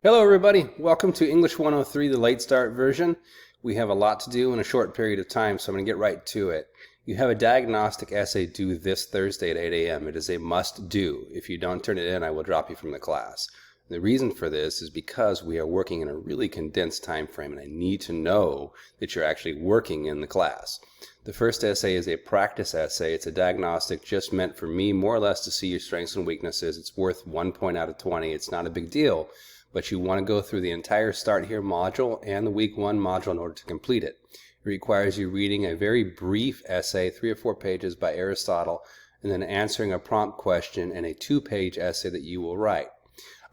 Hello everybody, welcome to English 103, the late start version. We have a lot to do in a short period of time, so I'm going to get right to it. You have a diagnostic essay due this Thursday at 8 a.m. It is a must do. If you don't turn it in, I will drop you from the class. The reason for this is because we are working in a really condensed time frame and I need to know that you're actually working in the class. The first essay is a practice essay. It's a diagnostic just meant for me more or less to see your strengths and weaknesses. It's worth 1 point out of 20. It's not a big deal. But you want to go through the entire Start Here module and the Week 1 module in order to complete it. It requires you reading a very brief essay, 3 or 4 pages by Aristotle, and then answering a prompt question in a 2-page essay that you will write.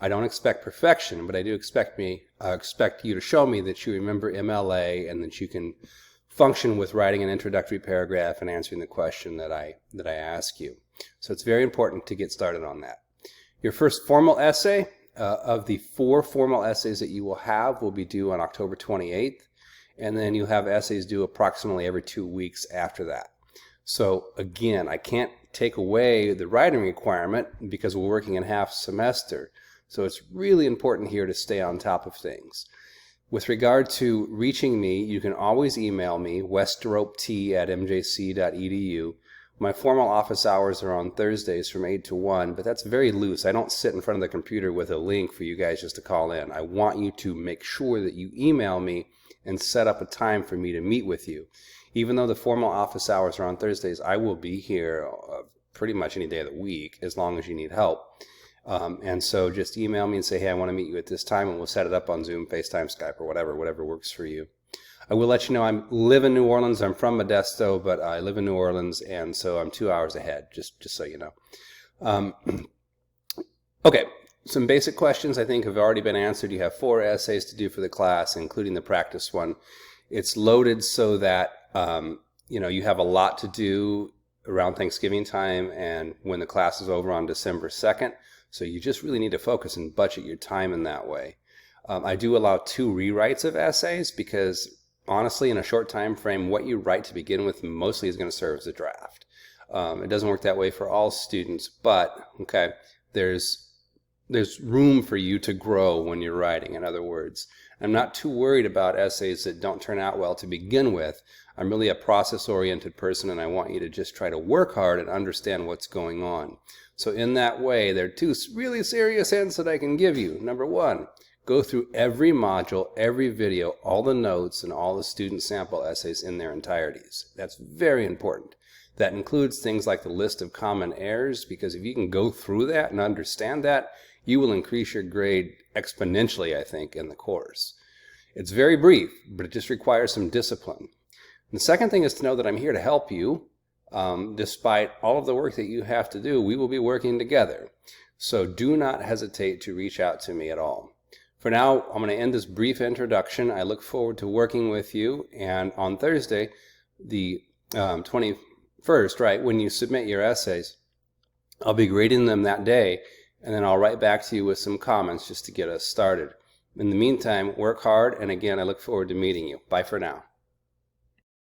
I don't expect perfection, but I do expect you to show me that you remember MLA and that you can function with writing an introductory paragraph and answering the question that I ask you. So it's very important to get started on that. Your first formal essay of the 4 formal essays that you will be due on October 28th, and then you'll have essays due approximately every 2 weeks after that. So again, I can't take away the writing requirement because we're working in half semester. So it's really important here to stay on top of things. With regard to reaching me, you can always email me, westeropt@mjc.edu. My formal office hours are on Thursdays from 8 to 1, but that's very loose. I don't sit in front of the computer with a link for you guys just to call in. I want you to make sure that you email me and set up a time for me to meet with you. Even though the formal office hours are on Thursdays, I will be here pretty much any day of the week as long as you need help. And so just email me and say, hey, I want to meet you at this time, and we'll set it up on Zoom, FaceTime, Skype, or whatever works for you. I will let you know I live in New Orleans. I'm from Modesto, but I live in New Orleans, and so I'm 2 hours ahead, just so you know. Okay, some basic questions I think have already been answered. You have 4 essays to do for the class, including the practice one. It's loaded so that you have a lot to do around Thanksgiving time and when the class is over on December 2nd. So you just really need to focus and budget your time in that way. I do allow 2 rewrites of essays because honestly, in a short time frame, what you write to begin with mostly is going to serve as a draft. It doesn't work that way for all students, but okay, there's room for you to grow when you're writing. In other words, I'm not too worried about essays that don't turn out well to begin with. I'm really a process-oriented person, and I want you to just try to work hard and understand what's going on. So in that way, there are 2 really serious hints that I can give you. Number 1, go through every module, every video, all the notes, and all the student sample essays in their entireties. That's very important. That includes things like the list of common errors, because if you can go through that and understand that, you will increase your grade exponentially, I think, in the course. It's very brief, but it just requires some discipline. And the second thing is to know that I'm here to help you. Despite all of the work that you have to do, we will be working together. So do not hesitate to reach out to me at all. For now, I'm going to end this brief introduction. I look forward to working with you, and on Thursday, the 21st, right, when you submit your essays, I'll be grading them that day, and then I'll write back to you with some comments just to get us started. In the meantime, work hard, and again, I look forward to meeting you. Bye for now.